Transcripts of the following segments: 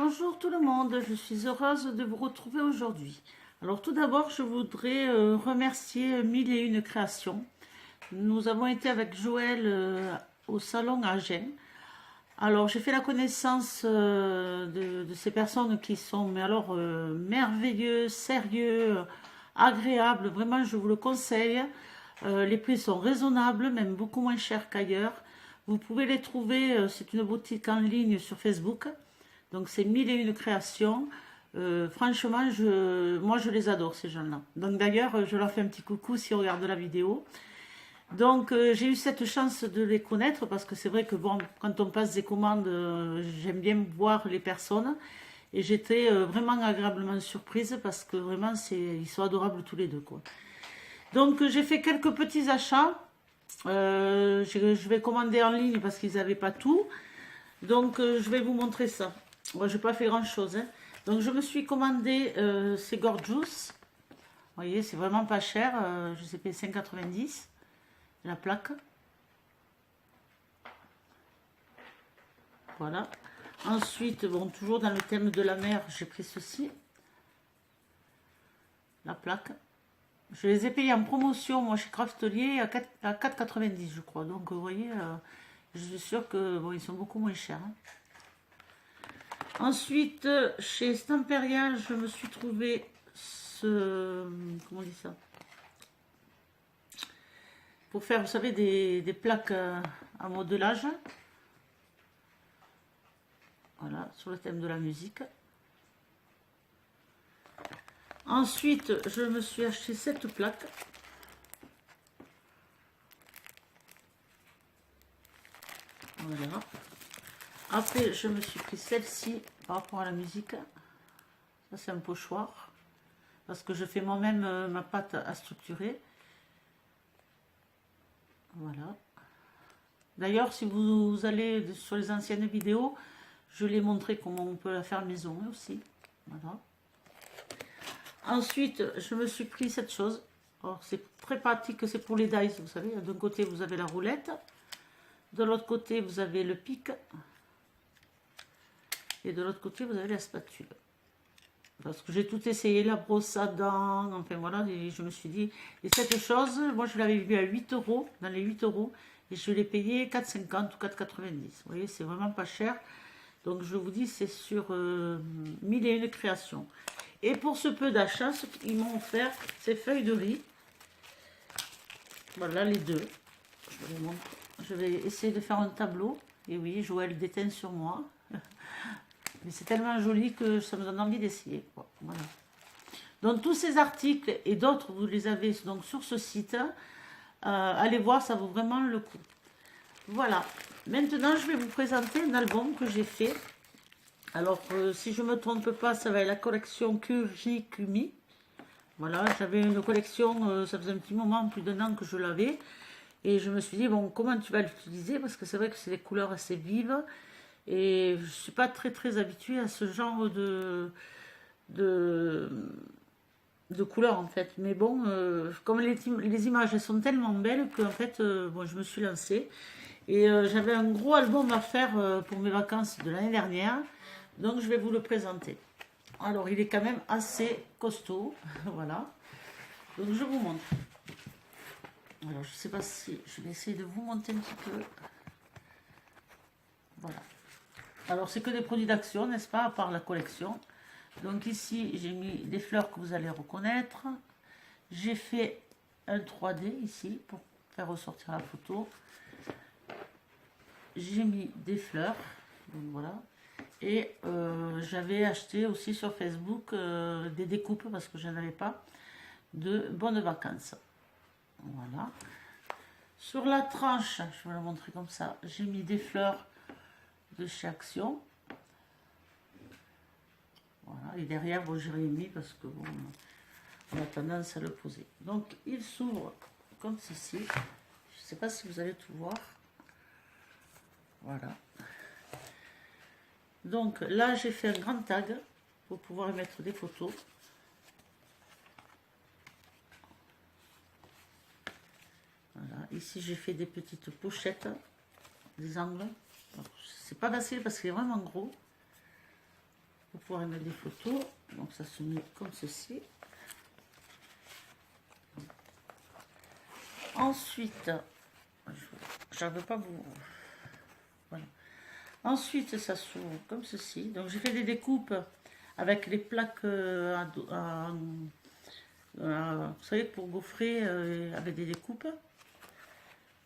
Bonjour tout le monde, je suis heureuse de vous retrouver aujourd'hui. Alors tout d'abord, je voudrais remercier Mille et Une Créations. Nous avons été avec Joël au salon à Agen. Alors j'ai fait la connaissance de ces personnes qui sont mais alors merveilleux, sérieux, agréables. Vraiment, je vous le conseille. Les prix sont raisonnables, même beaucoup moins chers qu'ailleurs. Vous pouvez les trouver, c'est une boutique en ligne sur Facebook. Donc c'est Mille et Une Créations. Franchement, moi je les adore ces gens-là. Donc d'ailleurs, je leur fais un petit coucou si on regarde la vidéo. Donc j'ai eu cette chance de les connaître parce que c'est vrai que bon, quand on passe des commandes, j'aime bien voir les personnes. Et j'étais vraiment agréablement surprise parce que vraiment ils sont adorables tous les deux, quoi. Donc j'ai fait quelques petits achats. Je vais commander en ligne parce qu'ils n'avaient pas tout. Donc je vais vous montrer ça. Moi, je n'ai pas fait grand-chose, hein. Donc, je me suis commandé ces Gorgeous. Vous voyez, c'est vraiment pas cher. Je sais pas, 5,90 la plaque. Voilà. Ensuite, bon, toujours dans le thème de la mer, j'ai pris ceci. La plaque. Je les ai payés en promotion, moi, chez Craftelier, à 4,90, je crois. Donc, vous voyez, je suis sûre que bon, ils sont beaucoup moins chers, hein. Ensuite, chez Stamperia, je me suis trouvé ce... Comment on dit ça? Pour faire, vous savez, des plaques à modelage. Voilà, sur le thème de la musique. Ensuite, je me suis acheté cette plaque. Voilà. Après, je me suis pris celle-ci par rapport à la musique. Ça, c'est un pochoir. Parce que je fais moi-même ma pâte à structurer. Voilà. D'ailleurs, si vous allez sur les anciennes vidéos, je l'ai montré comment on peut la faire maison aussi. Voilà. Ensuite, je me suis pris cette chose. Alors, c'est très pratique, c'est pour les dice, vous savez. D'un côté, vous avez la roulette. De l'autre côté, vous avez le pic. Et de l'autre côté, vous avez la spatule. Parce que j'ai tout essayé, la brosse à dents, enfin voilà, et je me suis dit... Et cette chose, moi je l'avais vue à 8 euros, dans les 8 euros, et je l'ai payé 4,50 ou 4,90. Vous voyez, c'est vraiment pas cher. Donc je vous dis, c'est sur Mille et Une Créations. Et pour ce peu d'achat, ce qu'ils m'ont offert, ces feuilles de riz. Voilà les deux. Je vous les montre. Je vais essayer de faire un tableau. Et oui, Joël déteint sur moi. Mais c'est tellement joli que ça me donne envie d'essayer. Voilà. Donc tous ces articles et d'autres, vous les avez donc sur ce site. Allez voir, ça vaut vraiment le coup. Voilà. Maintenant, je vais vous présenter un album que j'ai fait. Alors, si je ne me trompe pas, ça va être la collection Kurikumi. Voilà, j'avais une collection, ça faisait un petit moment, plus d'un an que je l'avais. Et je me suis dit, bon, comment tu vas l'utiliser? Parce que c'est vrai que c'est des couleurs assez vives. Et je ne suis pas très habituée à ce genre de, de couleurs en fait. Mais bon, comme les images elles sont tellement belles que en fait, bon, je me suis lancée. Et j'avais un gros album à faire pour mes vacances de l'année dernière. Donc je vais vous le présenter. Alors il est quand même assez costaud. Voilà. Donc je vous montre. Alors je ne sais pas si je vais essayer de vous monter un petit peu. Voilà. Alors c'est que des produits d'action, n'est-ce pas, à part la collection. Donc ici j'ai mis des fleurs que vous allez reconnaître. J'ai fait un 3D ici pour faire ressortir la photo. J'ai mis des fleurs, donc voilà. Et j'avais acheté aussi sur Facebook des découpes parce que je n'en avais pas, de bonnes vacances. Voilà. Sur la tranche, je vais la montrer comme ça, j'ai mis des fleurs de chez Action. Voilà. Et derrière, bon, je l'ai mis parce que bon, on a tendance à le poser. Donc il s'ouvre comme ceci. Je ne sais pas si vous allez tout voir. Voilà. Donc là, j'ai fait un grand tag pour pouvoir y mettre des photos. Voilà. Ici, j'ai fait des petites pochettes, des angles. C'est pas facile parce qu'il est vraiment gros. pour pouvoir mettre des photos. Donc ça se met comme ceci. Ensuite, je ne veux pas vous... Voilà. Ensuite, ça s'ouvre comme ceci. Donc j'ai fait des découpes avec les plaques vous savez, pour gaufrer avec des découpes.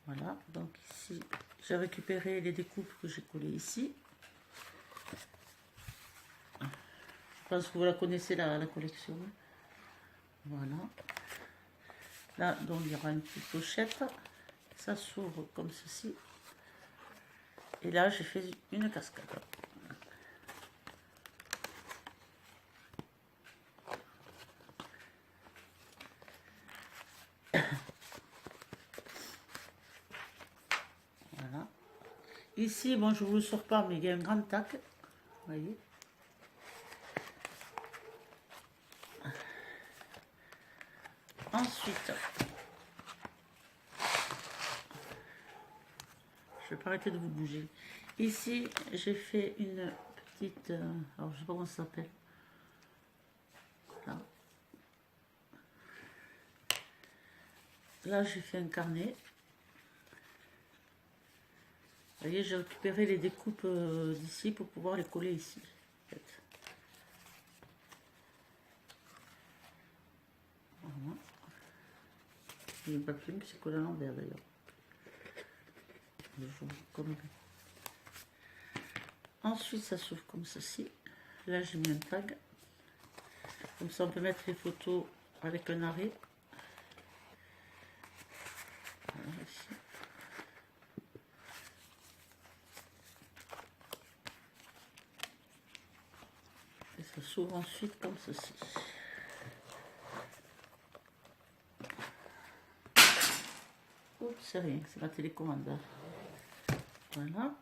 Voilà, donc ici, j'ai récupéré les découpes que j'ai collées ici. Je pense que vous la connaissez, la collection. Voilà. Là, donc, il y aura une petite pochette. Ça s'ouvre comme ceci. Et là, j'ai fait une cascade. Voilà. Ici, bon, je ne vous le sors pas, mais il y a un grand tac. Vous voyez. Ensuite, je vais pas arrêter de vous bouger. Ici, j'ai fait une petite... alors, je ne sais pas comment ça s'appelle. Là. Là, j'ai fait un carnet. Vous voyez, j'ai récupéré les découpes d'ici pour pouvoir les coller ici. En fait. Voilà. Il n'y a pas plus que c'est collé à l'envers d'ailleurs. Ensuite, ça s'ouvre comme ceci. Là, j'ai mis un tag. Comme ça, on peut mettre les photos avec un arrêt. Voilà, ici. Et ça s'ouvre ensuite comme ceci. Oups, c'est rien, c'est la télécommande. Voilà.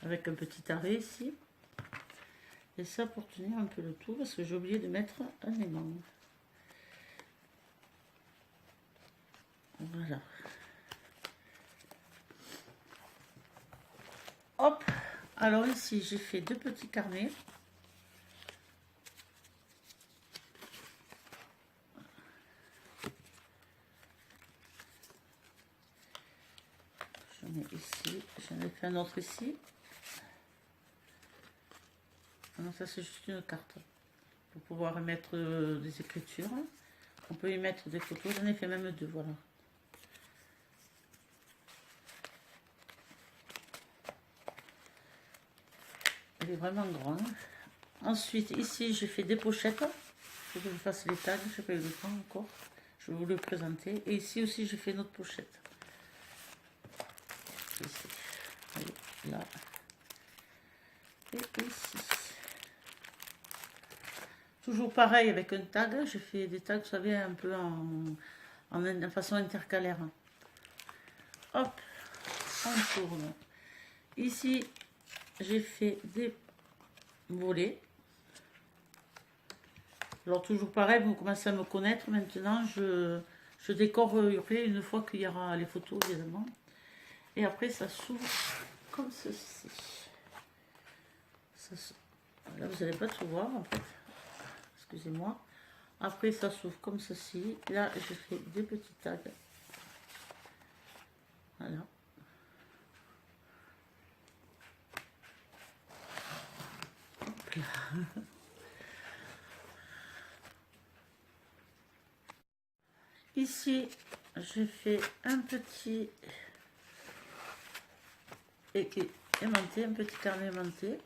Avec un petit arrêt ici. Et ça pour tenir un peu le tout, parce que j'ai oublié de mettre un aimant. Voilà. Hop. Alors ici, j'ai fait deux petits carnets. J'en ai ici. J'en ai fait un autre ici. Alors ça, c'est juste une carte. Pour pouvoir mettre des écritures. On peut y mettre des photos. J'en ai fait même deux, voilà. Il est vraiment grand. Ensuite, ici, j'ai fait des pochettes. Il faut que je fasse les tags. Je n'ai pas eu le temps encore. Je vais vous le présenter. Et ici aussi, j'ai fait une autre pochette. Ici. Voyez, là. Et ici. Toujours pareil avec un tag. J'ai fait des tags, vous savez, un peu en façon intercalaire. Hop, on tourne. Ici, j'ai fait des volets. Alors toujours pareil, vous commencez à me connaître. Maintenant, je décorerai une fois qu'il y aura les photos, évidemment. Et après, ça s'ouvre comme ceci. Là, vous n'allez pas tout voir, en fait. Excusez-moi. Après, ça s'ouvre comme ceci. Là, j'ai fait des petits tags. Voilà. Hop là. Ici, j'ai fait un petit aimanté, un petit carnet aimanté.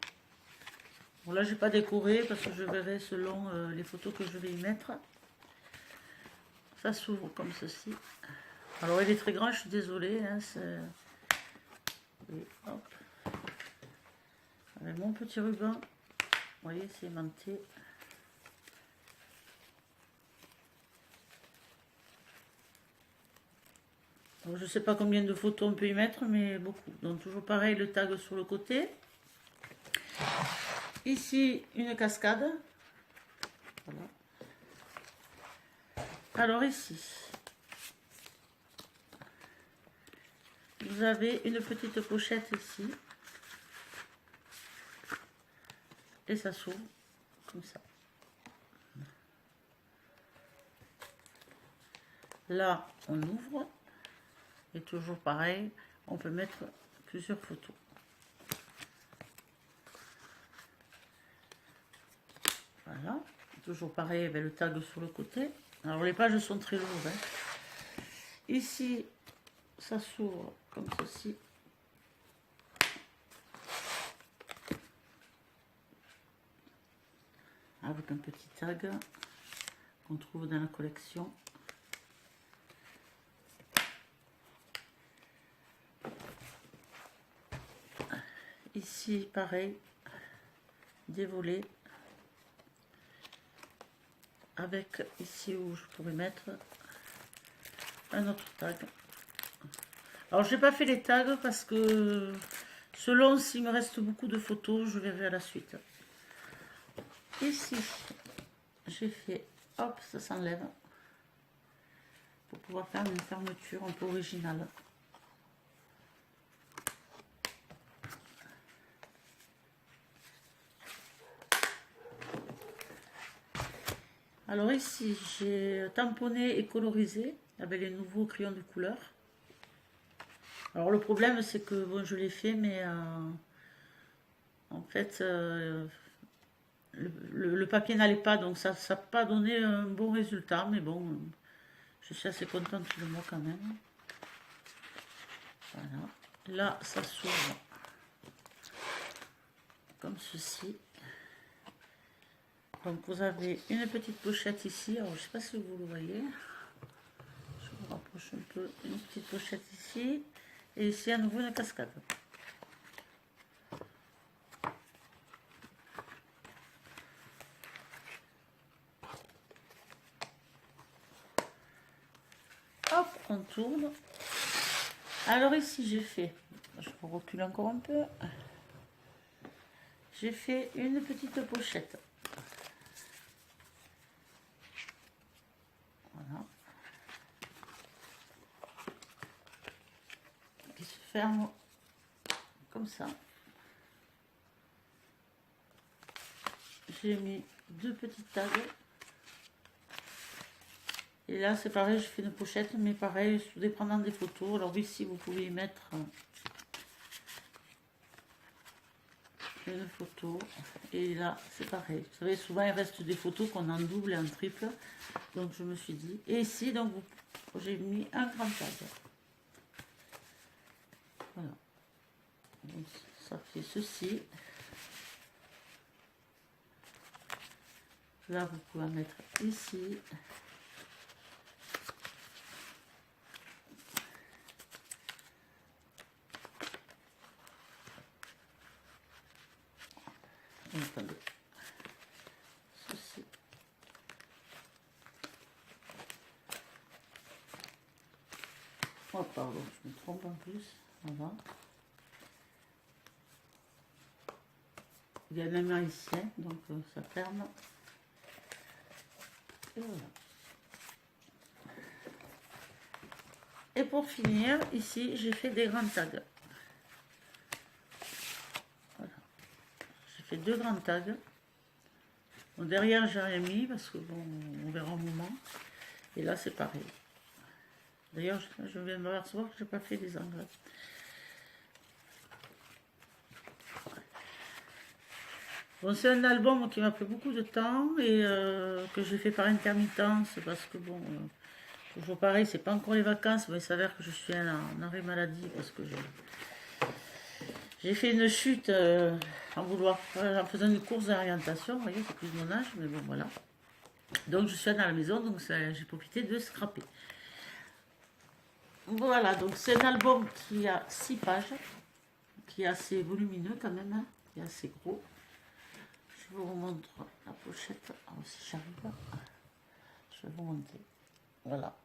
Bon, là, je n'ai pas décoré parce que je verrai selon les photos que je vais y mettre. Ça s'ouvre comme ceci. Alors, il est très grand, je suis désolée. Hein, et hop. Avec mon petit ruban, vous voyez, c'est aimanté. Donc, je ne sais pas combien de photos on peut y mettre, mais beaucoup. Donc, toujours pareil, le tag sur le côté. Ici, une cascade. Voilà. Alors ici, vous avez une petite pochette ici. Et ça s'ouvre comme ça. Là, on ouvre. Et toujours pareil, on peut mettre plusieurs photos. Voilà. Toujours pareil avec le tag sur le côté. Alors les pages sont très lourdes. Hein. Ici, ça s'ouvre comme ceci. Avec un petit tag qu'on trouve dans la collection. Ici, pareil, des volets. Avec ici où je pourrais mettre un autre tag. Alors, j'ai pas fait les tags parce que selon s'il me reste beaucoup de photos, je verrai à la suite. Ici, j'ai fait, hop, ça s'enlève pour pouvoir faire une fermeture un peu originale. Alors ici, j'ai tamponné et colorisé avec les nouveaux crayons de couleur. Alors le problème, c'est que bon, je l'ai fait, mais en fait, le papier n'allait pas, donc ça n'a pas donné un bon résultat. Mais bon, je suis assez contente de moi quand même. Voilà. Là, ça s'ouvre comme ceci. Donc vous avez une petite pochette ici, alors je ne sais pas si vous le voyez, je vous rapproche un peu, une petite pochette ici, et ici à nouveau une cascade. Hop, on tourne. Alors ici j'ai fait, je vous recule encore un peu, j'ai fait une petite pochette. Qui se ferme comme ça. J'ai mis deux petites tags. Et là c'est pareil, je fais une pochette, mais pareil, tout dépendant des photos. Alors ici vous pouvez y mettre une photo. Et là c'est pareil. Vous savez, souvent il reste des photos qu'on en double et en triple. Donc je me suis dit. Et ici donc j'ai mis un grand tag. Voilà. Donc, ça fait ceci. Là, vous pouvez en mettre ici. Attendez. Ceci. Oh, pardon, je me trompe en plus. Voilà. Il y a même un ici, donc ça ferme. Et voilà. Et pour finir, ici, j'ai fait des grands tags. Voilà. J'ai fait deux grands tags. Bon, derrière, j'ai rien mis parce que bon, on verra au moment. Et là, c'est pareil. D'ailleurs, je viens de m'apercevoir que je n'ai pas fait les angles. Bon, c'est un album qui m'a pris beaucoup de temps et que j'ai fait par intermittence parce que bon, toujours pareil, c'est pas encore les vacances, mais il s'avère que je suis en arrêt maladie parce que j'ai fait une chute en faisant une course d'orientation. Vous voyez, c'est plus mon âge, mais bon, voilà. Donc je suis à la maison, donc j'ai profité de scraper. Voilà, donc c'est un album qui a 6 pages, qui est assez volumineux quand même, hein, qui est assez gros. Je vous remontre la pochette, alors, si j'arrive, je vais vous montrer. Voilà.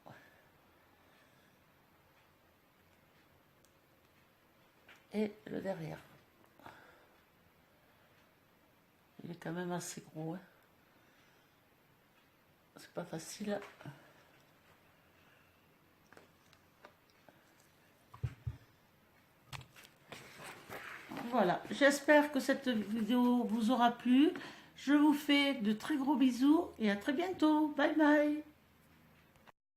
Et le derrière. Il est quand même assez gros. Hein. C'est pas facile. Voilà, j'espère que cette vidéo vous aura plu. Je vous fais de très gros bisous et à très bientôt. Bye bye.